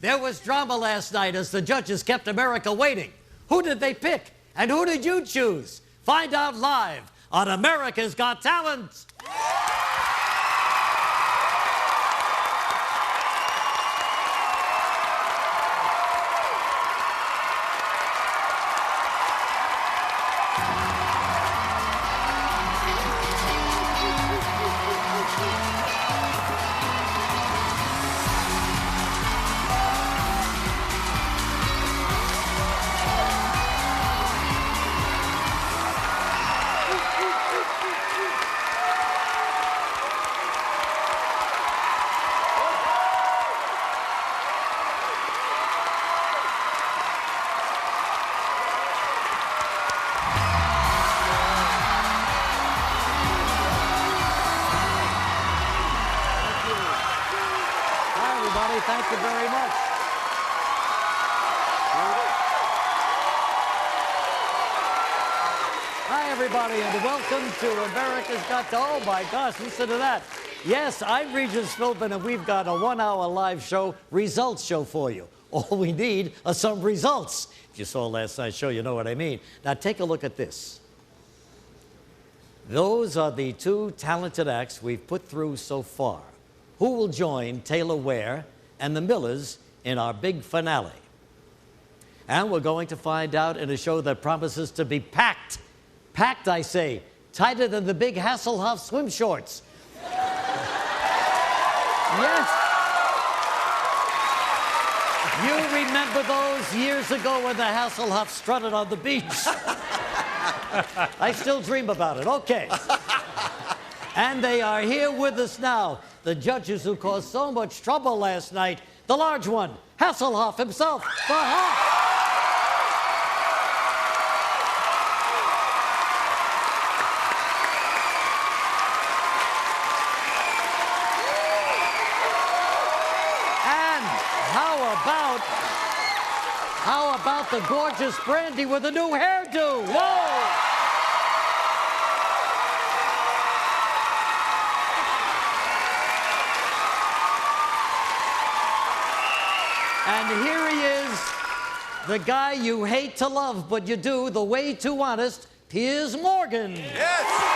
There was drama last night as the judges kept America waiting. Who did they pick? And who did you choose? Find out live on America's Got Talent. Thank you very much. Hi, everybody, and welcome to America's Got Talent. Oh, my gosh, listen to that. Yes, I'm Regis Philbin, and we've got a 1-hour live show, results show for you. All we need are some results. If you saw last night's show, you know what I mean. Now, take a look at this. Those are the two talented acts we've put through so far. Who will join Taylor Ware and the Millers in our big finale? And we're going to find out in a show that promises to be packed. Packed, I say, tighter than the big Hasselhoff swim shorts. Yes. You remember those years ago when the Hasselhoff strutted on the beach? I still dream about it. Okay. And they are here with us now. The judges who caused so much trouble last night. The large one, Hasselhoff himself, the Hoff. And how about the gorgeous Brandy with a new hairdo? Whoa! And here he is, the guy you hate to love, but you do, the way too honest, Piers Morgan. Yes!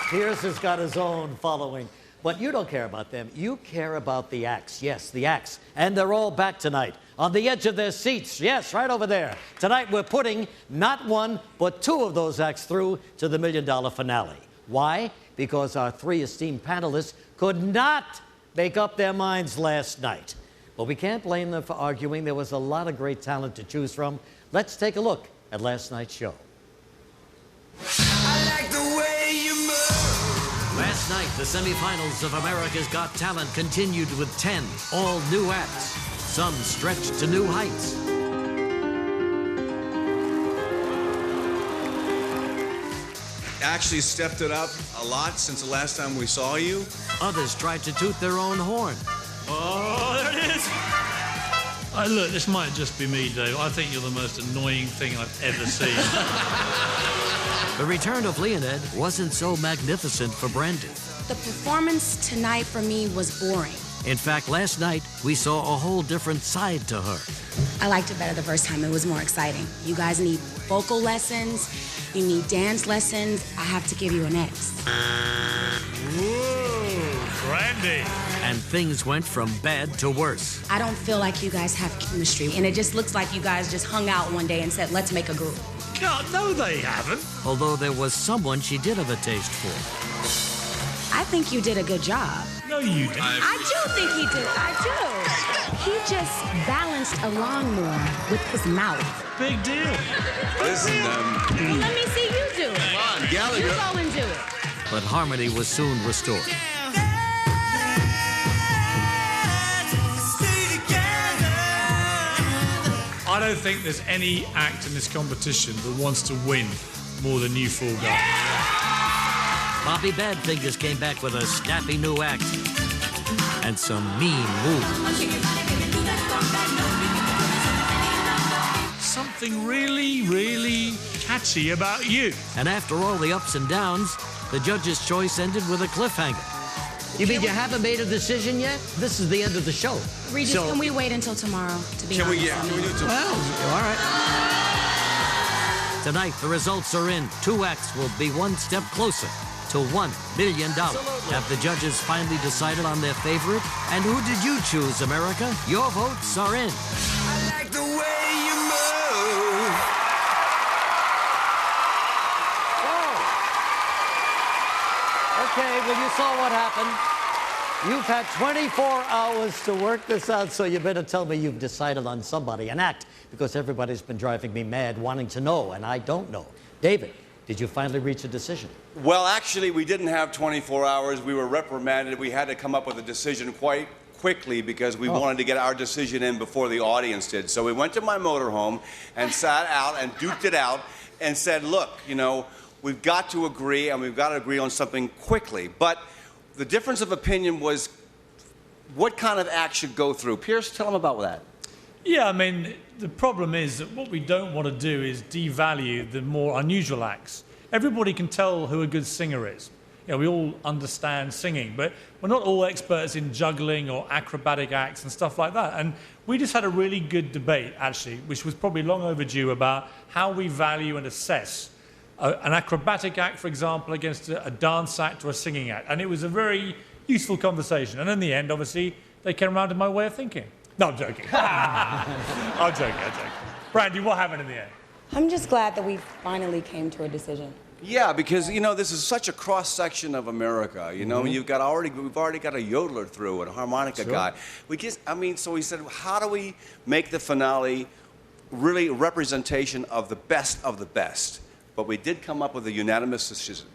Piers has got his own following, but you don't care about them. You care about the acts. Yes, the acts. And they're all back tonight, on the edge of their seats. Yes, right over there. Tonight we're putting not one, but two of those acts through to the $1 million finale. Why? Because our three esteemed panelists could not make up their minds last night. But we can't blame them for arguing. There was a lot of great talent to choose from. Let's take a look at last night's show. I like the way you move. Last night, the semifinals of America's Got Talent continued with 10 all-new acts. Some stretched to new heights. Actually stepped it up a lot since the last time we saw you. Others tried to toot their own horn. Oh, there it is! Look, this might just be me, Dave. I think you're the most annoying thing I've ever seen. The return of Leonid wasn't so magnificent for Brandy. The performance tonight for me was boring. In fact, last night, we saw a whole different side to her. I liked it better the first time. It was more exciting. You guys need vocal lessons. You need dance lessons. I have to give you an X. Whoa, Brandy. And things went from bad to worse. I don't feel like you guys have chemistry, and it just looks like you guys just hung out one day and said, let's make a group. God, no, they haven't. Although there was someone she did have a taste for. I think you did a good job. No, you didn't. I do think he did. I do. He just balanced a lawnmower with his mouth. Big deal. Listen, Well, let me see you do it. come on, Gallagher. You go and do it. But harmony was soon restored. I don't think there's any act in this competition that wants to win more than you four guys. Bobby Badfingers came back with a snappy new act and some mean moves. Something really, really catchy about you. And after all the ups and downs, the judge's choice ended with a cliffhanger. You mean you haven't made a decision yet? This is the end of the show. Regis, can we wait until tomorrow to be Can we, honest? yeah, can we do it tomorrow? Well, all right. Tonight, the results are in. 2 acts will be one step closer to $1 million. Have the judges finally decided on their favorite? And who did you choose, America? Your votes are in. I like the way you move. Okay, well, you saw what happened. You've had 24 hours to work this out, so you better tell me you've decided on somebody, an act, because everybody's been driving me mad wanting to know, and I don't know. David, did you finally reach a decision? Well, actually, we didn't have 24 hours. We were reprimanded. We had to come up with a decision quite quickly because we wanted to get our decision in before the audience did. So we went to my motorhome and sat out and duked it out and said, look, you know, we've got to agree, and we've got to agree on something quickly. But the difference of opinion was what kind of act should go through. Piers, tell them about that. Yeah, I mean, the problem is that what we don't want to do is devalue the more unusual acts. Everybody can tell who a good singer is. You know, we all understand singing, but we're not all experts in juggling or acrobatic acts and stuff like that. And we just had a really good debate, actually, which was probably long overdue, about how we value and assess an acrobatic act, for example, against a dance act or a singing act. And it was a very useful conversation. And in the end, obviously, they came around to my way of thinking. No, I'm joking. I'm joking. Brandy, what happened in the end? I'm just glad that we finally came to a decision. Yeah, because, you know, this is such a cross-section of America, you know? We've already got a yodeler through and a harmonica guy. So we said, how do we make the finale really a representation of the best of the best? But we did come up with a unanimous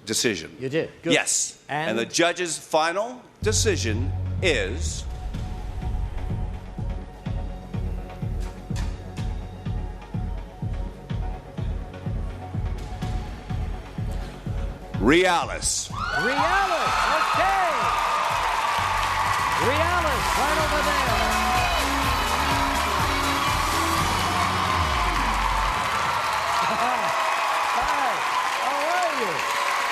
decision. You did? Good. Yes. And? And the judge's final decision is... Realis. Realis, okay. Realis, right over there. Hi, how are you?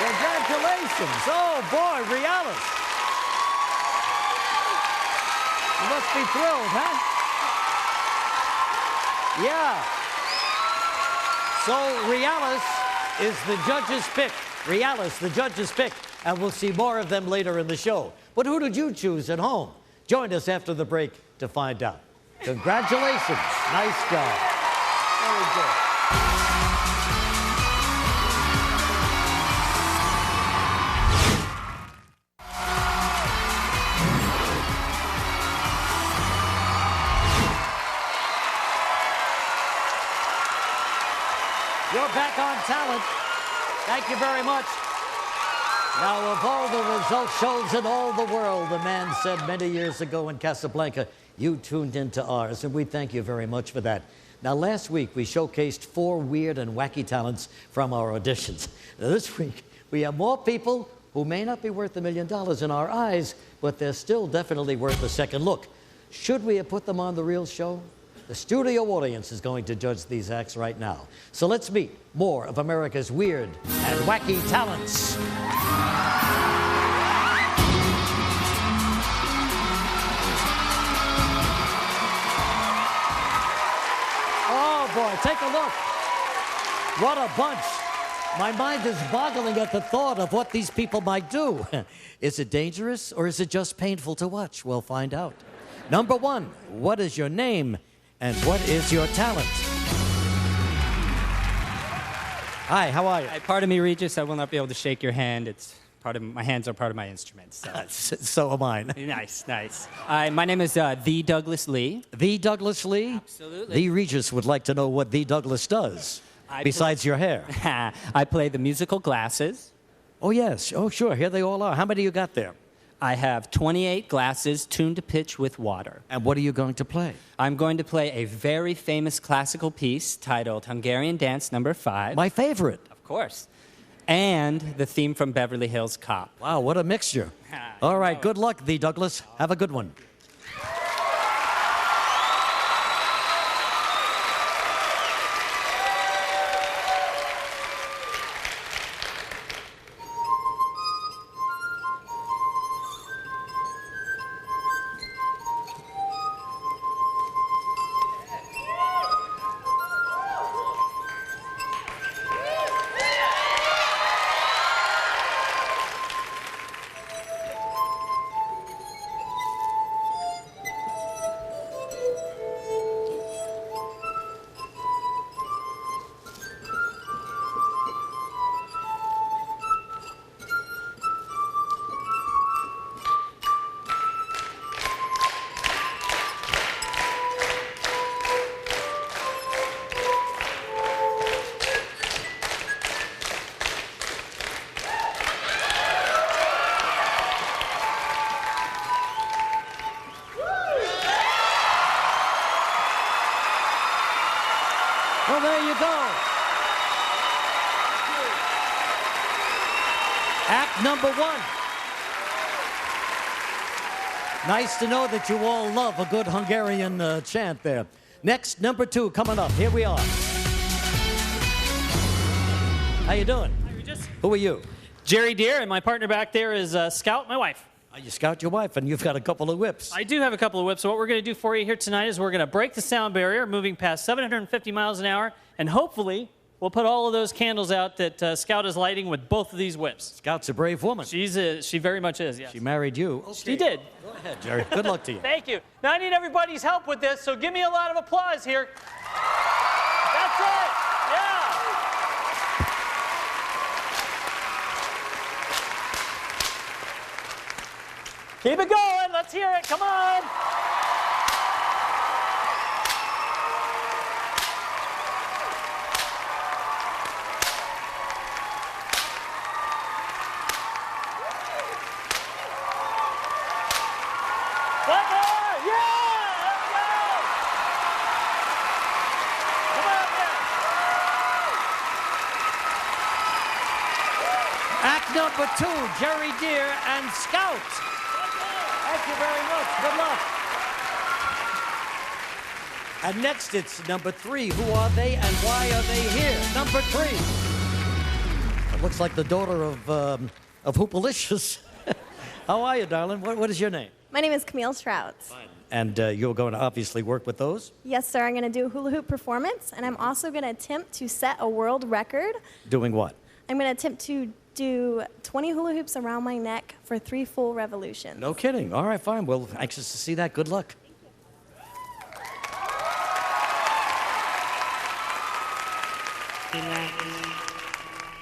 Congratulations. Oh, boy, Realis. You must be thrilled, huh? Yeah. So, Realis is the judge's pick. Realis, the judge's pick, and we'll see more of them later in the show. But who did you choose at home? Join us after the break to find out. Congratulations. Nice job. Very good. You're back on Talent. Thank you very much. Now, of all the result shows in all the world, the man said many years ago in Casablanca, you tuned into ours, and we thank you very much for that. Now, last week, we showcased 4 weird and wacky talents from our auditions. Now, this week, we have more people who may not be worth $1 million in our eyes, but they're still definitely worth a second look. Should we have put them on The Real Show? The studio audience is going to judge these acts right now. So let's meet more of America's weird and wacky talents. Oh, boy, take a look. What a bunch. My mind is boggling at the thought of what these people might do. Is it dangerous or is it just painful to watch? We'll find out. Number 1, what is your name? And what is your talent? Hi, how are you? Hi, pardon me, Regis. I will not be able to shake your hand. It's part of my hands are part of my instruments. So, so am mine. nice. My name is the Douglas Lee. The Douglas Lee? Absolutely. The Regis would like to know what the Douglas does besides your hair. I play the musical glasses. Oh yes. Oh sure. Here they all are. How many you got there? I have 28 glasses tuned to pitch with water. And what are you going to play? I'm going to play a very famous classical piece titled Hungarian Dance No. 5. My favorite. Of course. And the theme from Beverly Hills Cop. Wow, what a mixture. All right, good luck, the Douglas. Have a good one. Act number 1. Nice to know that you all love a good Hungarian chant there. Next, number 2 coming up. Here we are. How you doing? Who are you? Jerry Deere, and my partner back there is Scout, my wife. You Scout your wife, and you've got a couple of whips. I do have a couple of whips, so what we're going to do for you here tonight is we're going to break the sound barrier, moving past 750 miles an hour, and hopefully we'll put all of those candles out that Scout is lighting with both of these whips. Scout's a brave woman. She very much is, yes. She married you. Okay. She did. Go ahead, Jerry. Good luck to you. Thank you. Now I need everybody's help with this, so give me a lot of applause here. That's it. Yeah. Keep it going. Let's hear it. Come on. One more. Yeah. Let's go. Come on, yeah. Act number 2, Jerry Deere and Scout. Thank you very much. Good luck. And next, it's number 3. Who are they and why are they here? Number 3. It looks like the daughter of Hoopalicious. How are you, darling? What is your name? My name is Camille Strouts. And you're going to obviously work with those? Yes, sir. I'm going to do a hula hoop performance, and I'm also going to attempt to set a world record. Doing what? I'm going to attempt to do 20 hula hoops around my neck for 3 full revolutions. No kidding. All right, fine. Well, anxious to see that. Good luck. Relax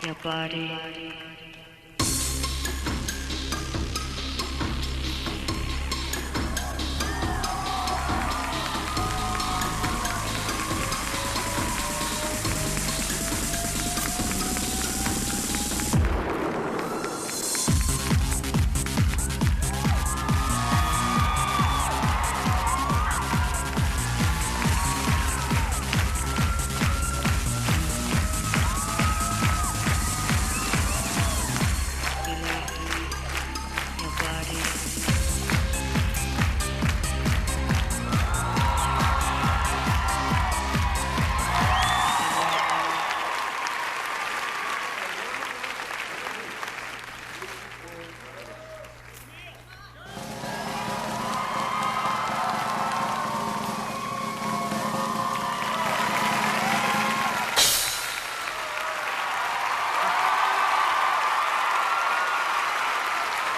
your body.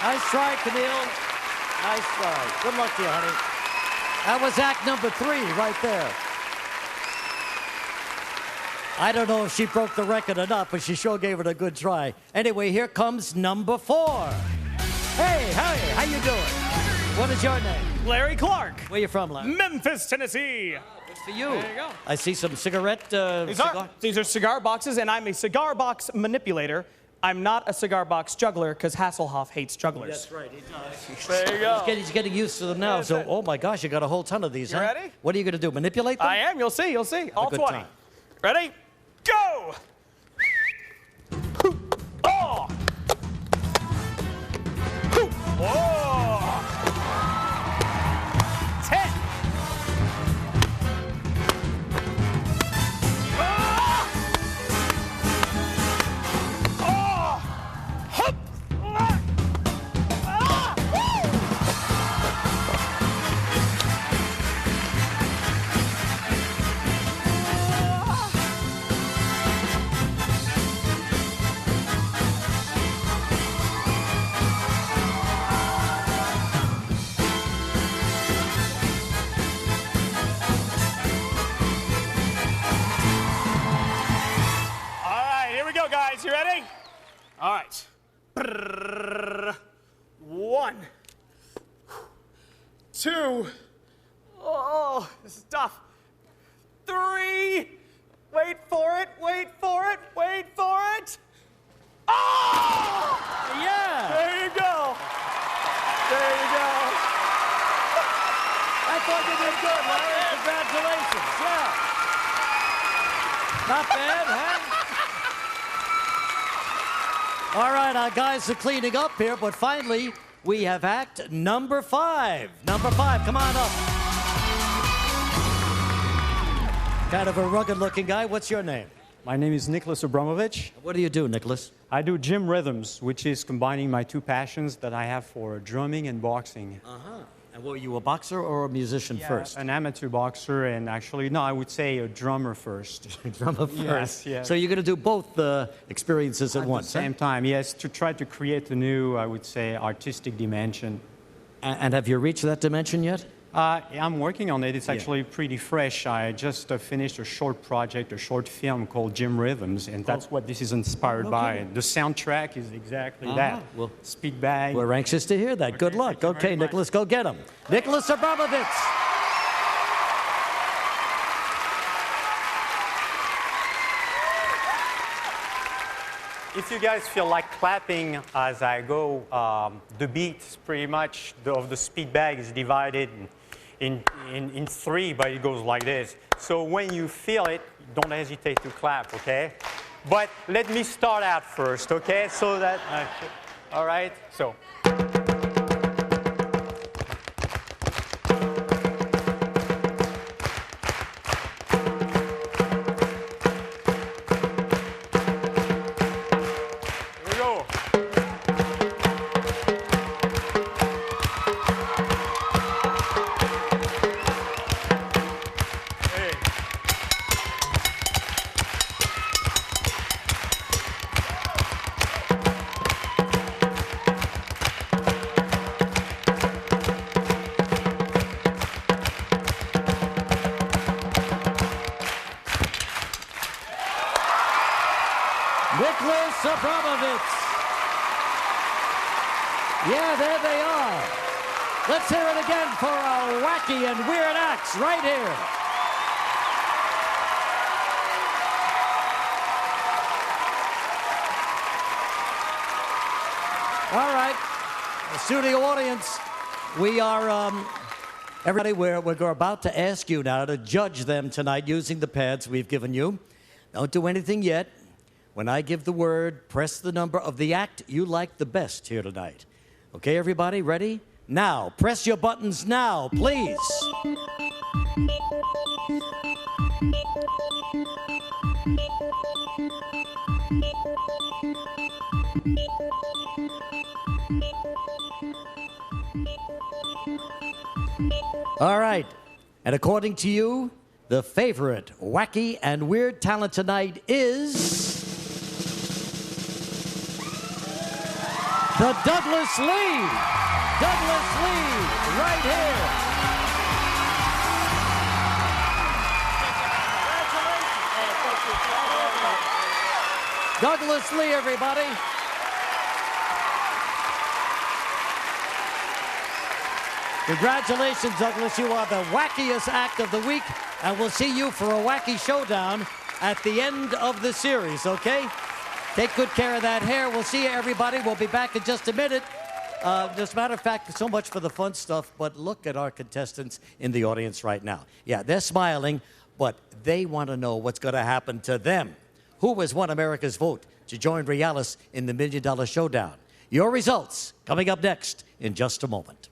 Nice try, Camille. Nice try. Good luck to you, honey. That was act number 3 right there. I don't know if she broke the record or not, but she sure gave it a good try. Anyway, here comes number 4. Hey, how you doing? What is your name? Larry Clark. Where you from, Larry? Memphis, Tennessee. Good for you. There you go. I see some cigarette. These are cigar boxes, and I'm a cigar box manipulator. I'm not a cigar box juggler because Hasselhoff hates jugglers. That's right, he does. There you go. He's getting used to them now. So, oh my gosh, you got a whole ton of these, You huh? ready? What are you going to do? Manipulate them? I am. You'll see. You'll see. All good 20. time. Ready? Go! Oh! Oh! 10. Ah! Oh! Hup! Ah! Ah! Woo! Guys, you ready? All right. 1, 2. Oh, this is tough. 3. Wait for it. Wait for it. Wait for it. Oh! Yeah. There you go. There you go. I thought you did good, Larry. Congratulations. Yeah. Not bad, huh? All right, our guys are cleaning up here, but finally, we have act number 5. Number 5, come on up. Kind of a rugged-looking guy. What's your name? My name is Nicholas Abramovich. What do you do, Nicholas? I do gym rhythms, which is combining my two passions that I have for drumming and boxing. Uh-huh. And were you a boxer or a musician first? An amateur boxer, and actually, no, I would say a drummer first. Drummer first. Yes. So you're going to do both experiences at once, At the same time, yes, to try to create a new, I would say, artistic dimension. And have you reached that dimension yet? I'm working on it. It's actually pretty fresh. I just finished a short project, a short film called Gym Rhythms, and that's what this is inspired by. The soundtrack is exactly that. Well, Speed bag. We're anxious to hear that. Good luck. Okay, Nicholas, go get him. Nicholas Abramovich. If you guys feel like clapping as I go, the beat pretty much of the speed bag is divided in 3, but it goes like this. So when you feel it, don't hesitate to clap, okay? But let me start out first, okay? So that, all right? So. Nicholas Abramovich. Yeah, there they are. Let's hear it again for a wacky and weird acts right here. All right, studio audience, we are, everybody, we're about to ask you now to judge them tonight using the pads we've given you. Don't do anything yet. When I give the word, press the number of the act you like the best here tonight. Okay, everybody, ready? Now, press your buttons now, please. All right, and according to you, the favorite wacky and weird talent tonight is the Douglas Lee. Douglas Lee, right here. Douglas Lee, everybody. Congratulations, Douglas. You are the wackiest act of the week, and we'll see you for a wacky showdown at the end of the series, okay? Take good care of that hair. We'll see you, everybody. We'll be back in just a minute. As a matter of fact, so much for the fun stuff, but look at our contestants in the audience right now. Yeah, they're smiling, but they want to know what's going to happen to them. Who has won America's vote to join Realis in the $1 Million Showdown? Your results coming up next in just a moment.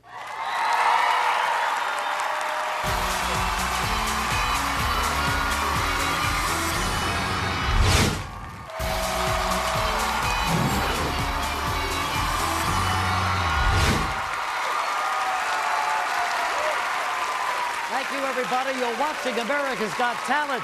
Thank you, everybody. You're watching America's Got Talent.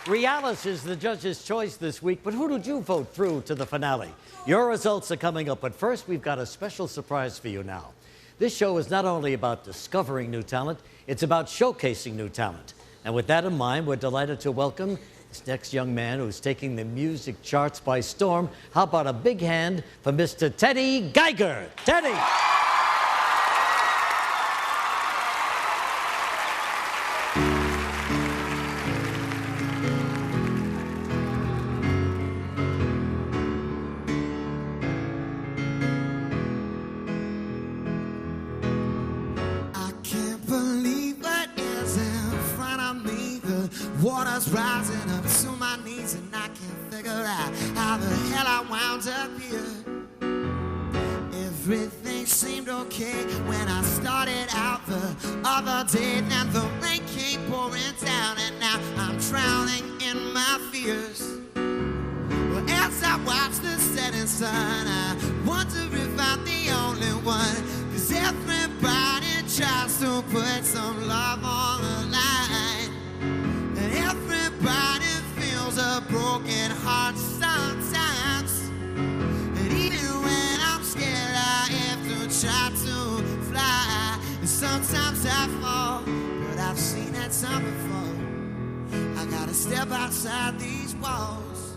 Realis is the judge's choice this week, but who did you vote through to the finale? Your results are coming up, but first we've got a special surprise for you now. This show is not only about discovering new talent, it's about showcasing new talent. And with that in mind, we're delighted to welcome this next young man who's taking the music charts by storm. How about a big hand for Mr. Teddy Geiger? Teddy! Water's rising up to my knees and I can't figure out how the hell I wound up here. Everything seemed okay when I started out the other day. Then the rain came pouring down, and now I'm drowning in my fears. Well, as I watch the setting sun, I wonder if I'm the only one. 'Cause everybody tries to put some love on the line, and everybody feels a broken heart sometimes. And even when I'm scared, I have to try to fly. And sometimes I fall, but I've seen that time before. I gotta step outside these walls.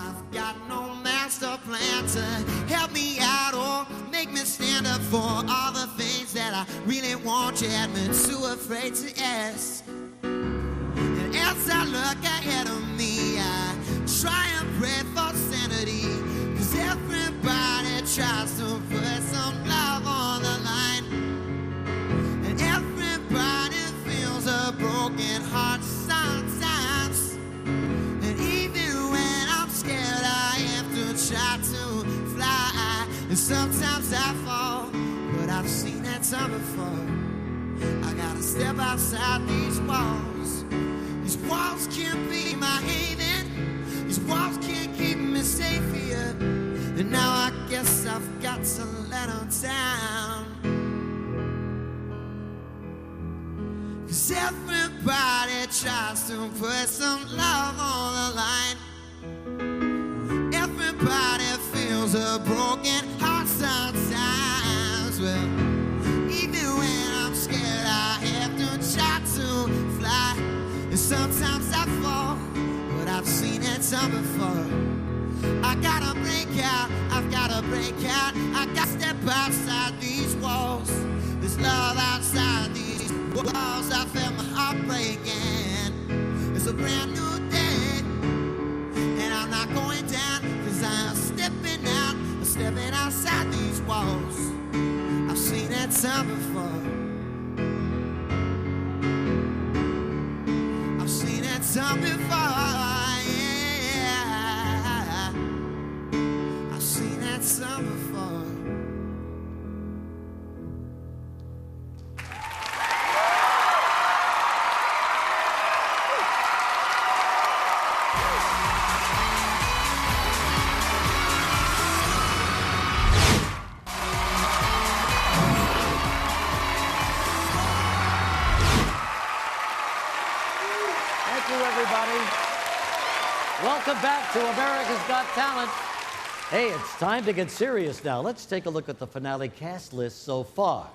I've got no master plan to help me out or make me stand up for all the things that I really want, yet I'm too afraid to ask. And as I look ahead of me, I try and pray for sanity. 'Cause everybody tries to put some love on the line, and everybody feels a broken heart sometimes. And even when I'm scared, I have to try to fly. And sometimes I fall, but I've seen that time before. I gotta step outside these walls. These walls can't be my haven. These walls can't keep me safe here. And now I guess I've got to let them down. 'Cause everybody tries to put some love on the line. Everybody feels a broken heart sometimes. Well, even when I'm scared, I have to try to fly. And sometimes I fall, but I've seen that time before. I gotta break out, I've gotta break out. I gotta step outside these walls. There's love outside these walls. I felt my heart breaking. It's a brand new day, and I'm not going down, 'cause I'm stepping out. I'm stepping outside these walls. I've seen that time before. I've seen that time before, yeah. I've seen that time before. Thank you, everybody. Welcome back to America's Got Talent. Hey, it's time to get serious now. Let's take a look at the finale cast list so far.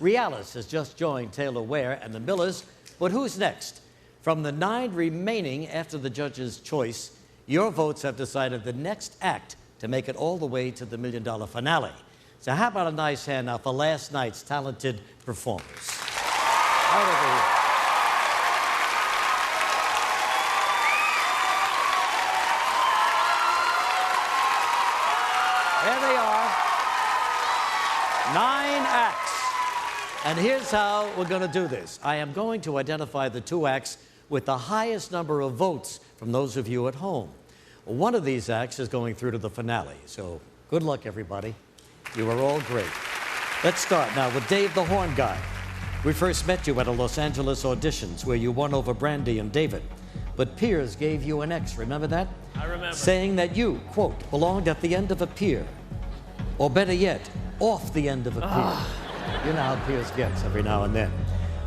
Realis has just joined Taylor Ware and the Millers, but who's next? From the 9 remaining after the judges' choice, your votes have decided the next act to make it all the way to the $1 million finale. So how about a nice hand now for last night's talented performers? Right over here. There they are. 9 acts. And here's how we're going to do this. I am going to identify the 2 acts with the highest number of votes from those of you at home. One of these acts is going through to the finale. So good luck, everybody. You are all great. Let's start now with Dave the Horn Guy. We first met you at a Los Angeles auditions where you won over Brandy and David. But Piers gave you an X, remember that? I remember. Saying that you, quote, belonged at the end of a pier. Or better yet, off the end of a pier. You know how Piers gets every now and then.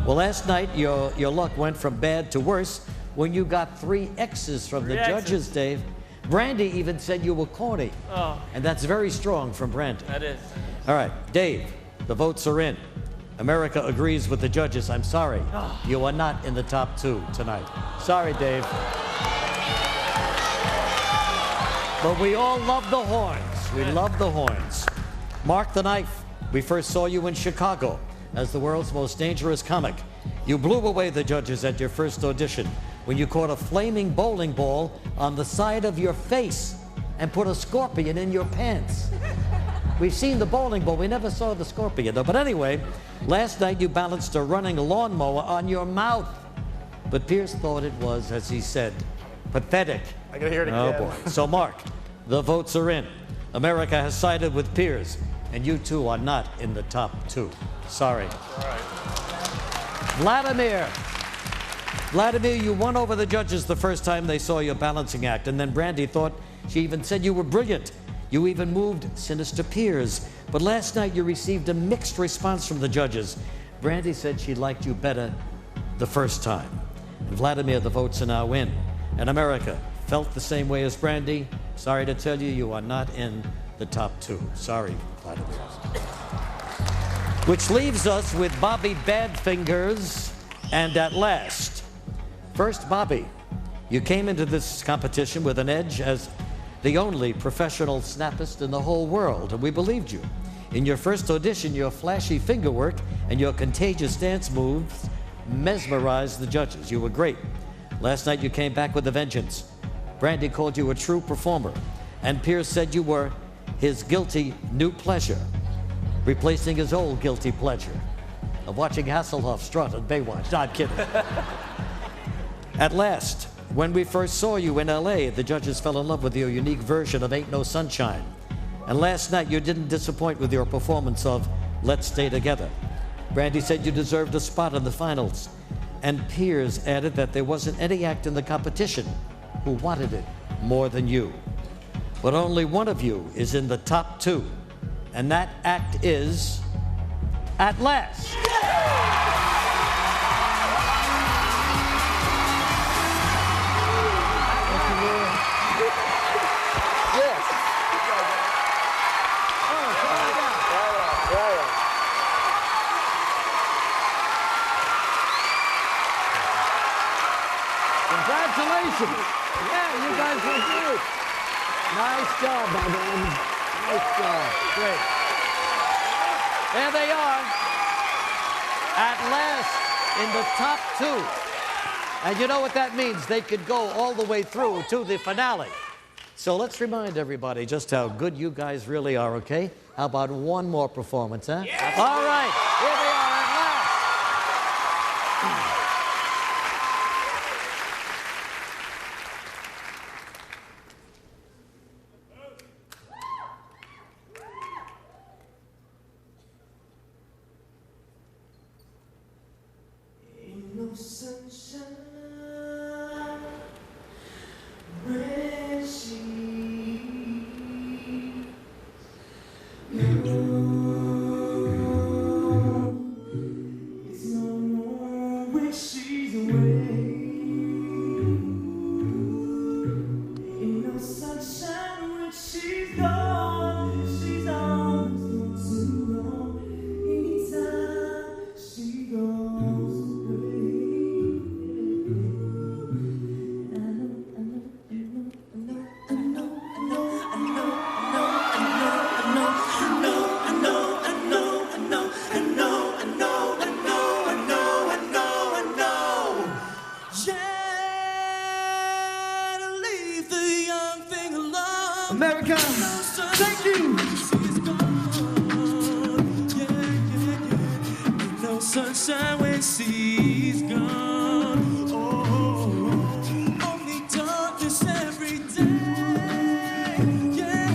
Well, last night, your luck went from bad to worse when you got 3 X's from the judges, Dave. Brandy even said you were corny. Oh. And that's very strong from Brandy. That is. All right, Dave, the votes are in. America agrees with the judges. I'm sorry. You are not in the top 2 tonight. Sorry, Dave. But we all love the horns. We love the horns. Mark the Knife. We first saw you in Chicago as the world's most dangerous comic. You blew away the judges at your first audition when you caught a flaming bowling ball on the side of your face and put a scorpion in your pants. We've seen the bowling ball. We never saw the scorpion, though. But anyway, last night you balanced a running lawnmower on your mouth. But Piers thought it was, as he said, Pathetic. I gotta hear it Oh, again. boy. So, Mark, the votes are in. America has sided with Piers, and you two are not in the top 2. Sorry. All right. Vladimir, you won over the judges the first time they saw your balancing act, and then Brandy thought she even said you were brilliant. You even moved Sinister Piers. But last night you received a mixed response from the judges. Brandy said she liked you better the first time. And Vladimir, the votes are now in. And America felt the same way as Brandy. Sorry to tell you, you are not in the top 2. Sorry, Vladimir. Which leaves us with Bobby Badfingers and At Last. First, Bobby, you came into this competition with an edge as the only professional snappist in the whole world, and we believed you. In your first audition, your flashy finger work and your contagious dance moves mesmerized the judges. You were great. Last night you came back with a vengeance. Brandy called you a true performer, and Piers said you were his guilty new pleasure, replacing his old guilty pleasure of watching Hasselhoff strut on Baywatch. Not kidding. At Last, when we first saw you in LA, the judges fell in love with your unique version of Ain't No Sunshine. And last night you didn't disappoint with your performance of Let's Stay Together. Brandy said you deserved a spot in the finals. And Piers added that there wasn't any act in the competition who wanted it more than you. But only one of you is in the top 2. And that act is At Last. Congratulations. Yeah, you guys were great. Nice job, my man. Nice job. Great. There they are. At last in the top 2. And you know what that means? They could go all the way through to the finale. So let's remind everybody just how good you guys really are, okay? How about one more performance, huh? Yes. All right. Here they are at last. Ain't no sunshine when she's gone. It's no more when she's away. Ain't no sunshine when she's gone. She's always gone too long. Anytime she goes away. America, thank you. No sunshine when she's gone. Oh, only darkness every day. Yeah.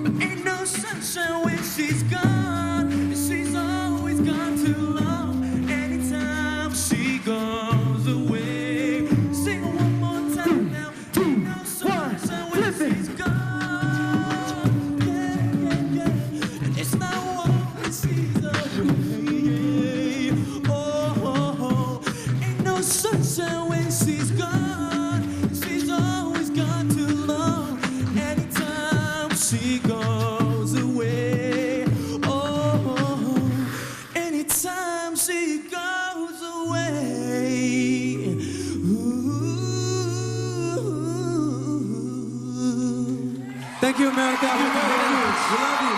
But ain't no sunshine when she's gone. She's always gone too long. Anytime she goes away. Sing it one more time now. Ain't no sunshine when she's gone. Yeah. And it's not one when she's away. Oh, ain't no sunshine when she's gone. She's always gone too long. Anytime she goes away. Oh, anytime she goes away. Ooh. Thank you, America. We love you.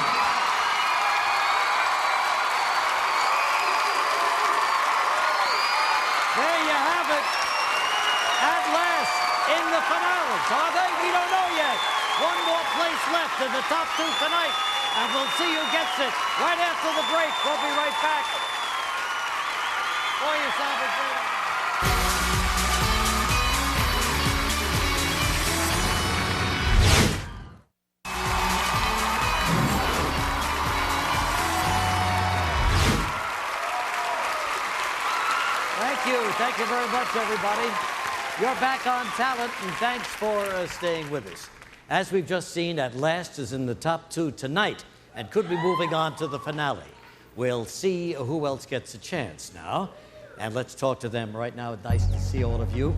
There you have it. At last, in the finals. Are they? We don't know yet. One more place left in the top 2 tonight. And we'll see who gets it right after the break. We'll be right back. Pour yourself a drink. Thank you very much, everybody. You're back on Talent, and thanks for staying with us. As we've just seen, At Last is in the top 2 tonight and could be moving on to the finale. We'll see who else gets a chance now. And let's talk to them right now. Nice to see all of you.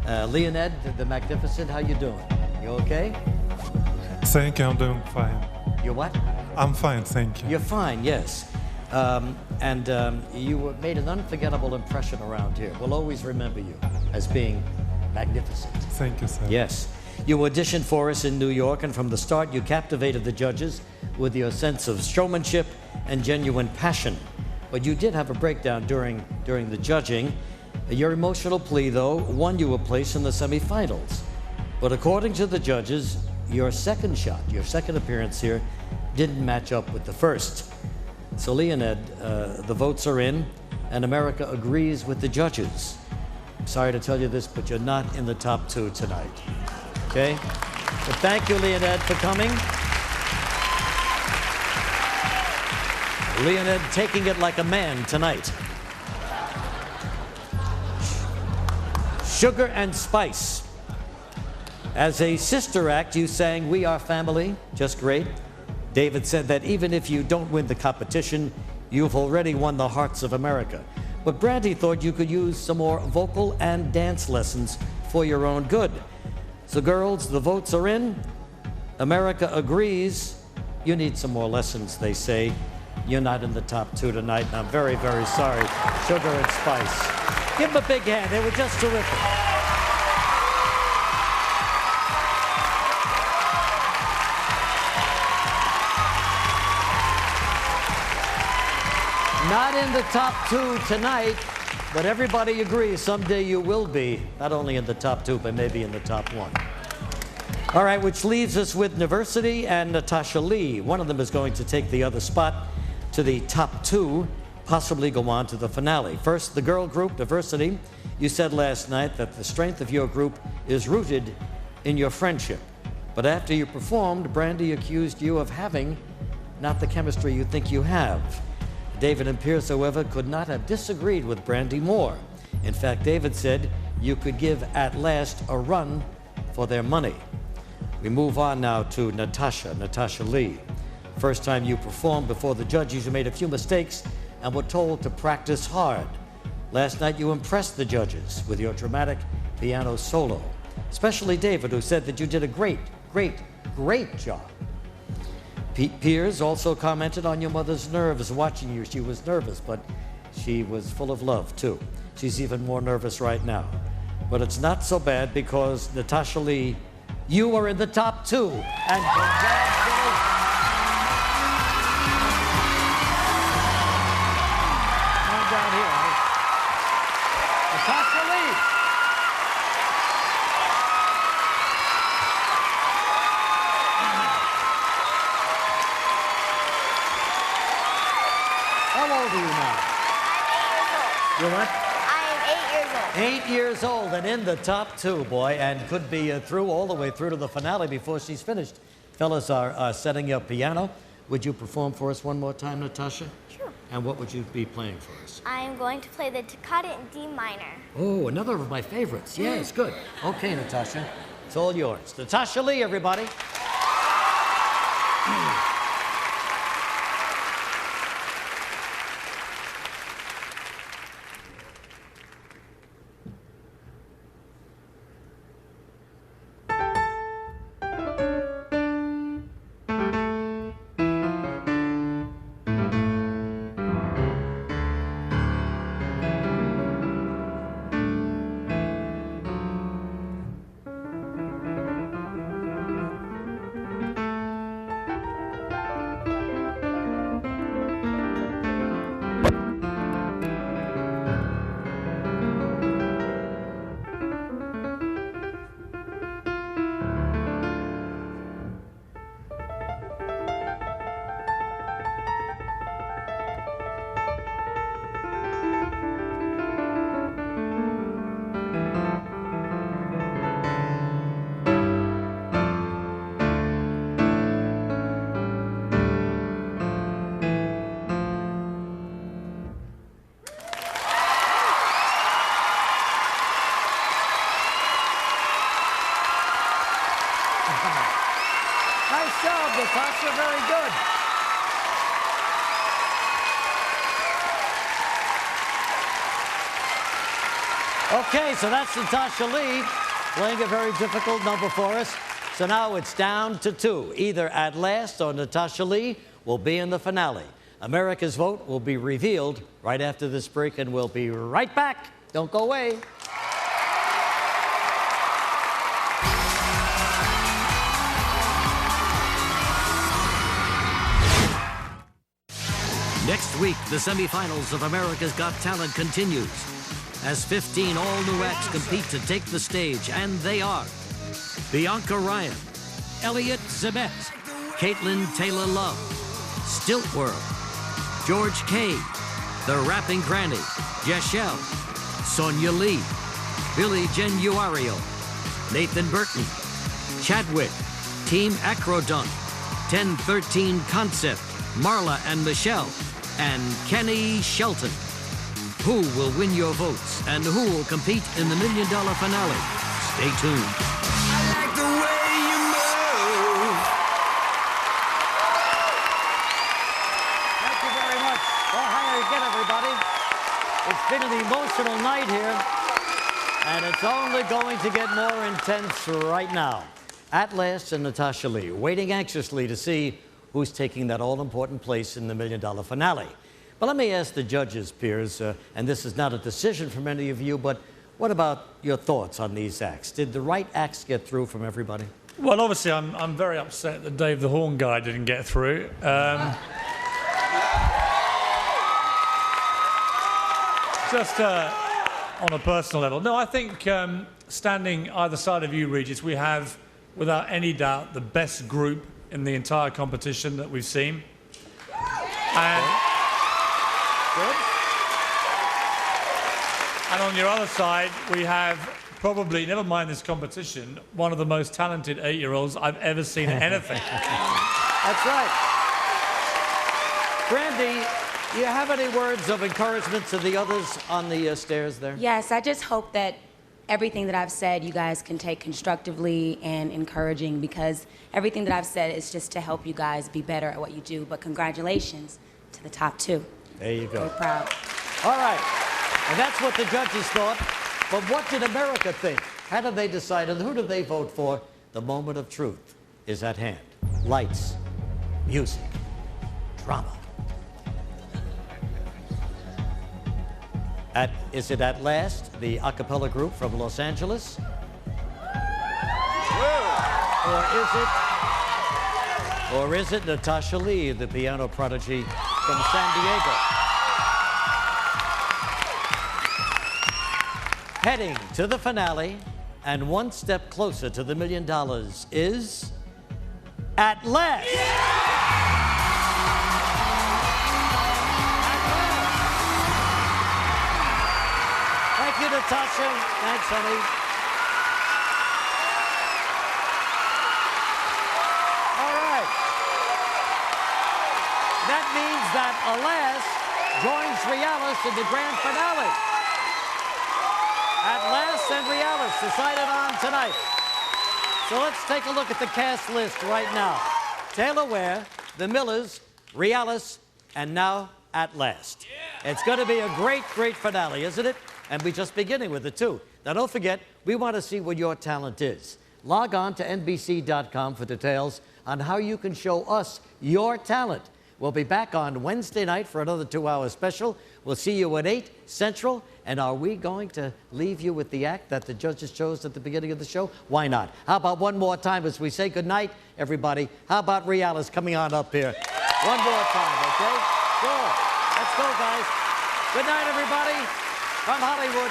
Leonid, the Magnificent, how you doing? You okay? Thank you, I'm doing fine. You what? I'm fine, thank you. You're fine, yes. You made an unforgettable impression around here. We'll always remember you as being magnificent. Thank you, sir. Yes. You auditioned for us in New York, and from the start, you captivated the judges with your sense of showmanship and genuine passion. But you did have a breakdown during the judging. Your emotional plea, though, won you a place in the semifinals. But according to the judges, your second shot, your second appearance here, didn't match up with the first. So, Leonid, the votes are in, and America agrees with the judges. Sorry to tell you this, but you're not in the top 2 tonight. Okay? But thank you, Leonid, for coming. Leonid taking it like a man tonight. Sugar and Spice. As a sister act, you sang We Are Family, just great. David said that even if you don't win the competition, you've already won the hearts of America. But Brandy thought you could use some more vocal and dance lessons for your own good. So girls, the votes are in. America agrees. You need some more lessons, they say. You're not in the top 2 tonight, and I'm very, very sorry. Sugar and Spice. Give them a big hand. They were just terrific. Not in the top 2 tonight, but everybody agrees someday you will be, not only in the top 2, but maybe in the top 1. All right, which leaves us with Diversity and Natasha Lee. One of them is going to take the other spot to the top 2, possibly go on to the finale. First, the girl group, Diversity. You said last night that the strength of your group is rooted in your friendship. But after you performed, Brandy accused you of having not the chemistry you think you have. David and Piers, however, could not have disagreed with Brandy more. In fact, David said you could give At Last a run for their money. We move on now to Natasha Lee. First time you performed before the judges, you made a few mistakes and were told to practice hard. Last night, you impressed the judges with your dramatic piano solo, especially David, who said that you did a great job. Piers also commented on your mother's nerves watching you. She was nervous, but she was full of love, too. She's even more nervous right now. But it's not so bad because, Natasha Lee, you are in the top 2. And congratulations. Come down here. Natasha Lee. How old are you now? You're what? I am 8 years old. 8 years old and in the top 2, boy, and could be through all the way through to the finale before she's finished. Fellas are setting up piano. Would you perform for us one more time, Natasha? Sure. And what would you be playing for us? I am going to play the Toccata in D minor. Oh, another of my favorites. Yes, good. Okay, Natasha, it's all yours. Natasha Lee, everybody. come on. Nice job, Natasha. Very good. Okay, so that's Natasha Lee playing a very difficult number for us. So now it's down to 2. Either At Last or Natasha Lee will be in the finale. America's vote will be revealed right after this break, and we'll be right back. Don't go away. Next week, the semifinals of America's Got Talent continues as 15 all-new acts compete to take the stage, and they are Bianca Ryan, Elliot Zibet, Caitlin Taylor Love, Stilt World, George Kay, The Rapping Granny, Jeshelle, Sonia Lee, Billy Genuario, Nathan Burton, Chadwick, Team Acrodunk, 1013 Concept, Marla and Michelle, and Kenny Shelton. Who will win your votes and who will compete in the $1 Million finale? Stay tuned. I like the way you move. Thank you very much. Well, hi again, everybody. It's been an emotional night here, and it's only going to get more intense right now. At Last and Natasha Lee, waiting anxiously to see who's taking that all-important place in the $1 Million finale. But let me ask the judges, Piers, and this is not a decision from any of you, but what about your thoughts on these acts? Did the right acts get through from everybody? Well, obviously, I'm very upset that Dave the Horn guy didn't get through. Just on a personal level. No, I think standing either side of you, Regis, we have, without any doubt, the best group in the entire competition that we've seen. And on your other side, we have probably, never mind this competition, one of the most talented 8-year-olds I've ever seen at anything. That's right. Brandy, do you have any words of encouragement to the others on the stairs there? Yes, I just hope that everything that I've said you guys can take constructively and encouraging, because everything that I've said is just to help you guys be better at what you do. But congratulations to the top 2. There you go. Very proud. All right. And that's what the judges thought. But what did America think? How did they decide, and who did they vote for? The moment of truth is at hand. Lights, music, drama. Is it At Last, the a cappella group from Los Angeles? Or is it Natasha Lee, the piano prodigy from San Diego? Heading to the finale and one step closer to the $1 million is At Last. Thank you, Natasha. Thanks, honey. All right. That means that Alas joins Realis in the grand finale. At Last and Realis decided on tonight. So let's take a look at the cast list right now. Taylor Ware, The Millers, Realis, and now At Last. Yeah. It's going to be a great, great finale, isn't it? And we're just beginning with it, too. Now, don't forget, we want to see what your talent is. Log on to NBC.com for details on how you can show us your talent. We'll be back on Wednesday night for another 2-hour special. We'll see you at 8 Central. And are we going to leave you with the act that the judges chose at the beginning of the show? Why not? How about one more time as we say goodnight, everybody? How about Realis coming on up here? One more time, okay? Sure. Let's go, guys. Good night, everybody. From Hollywood.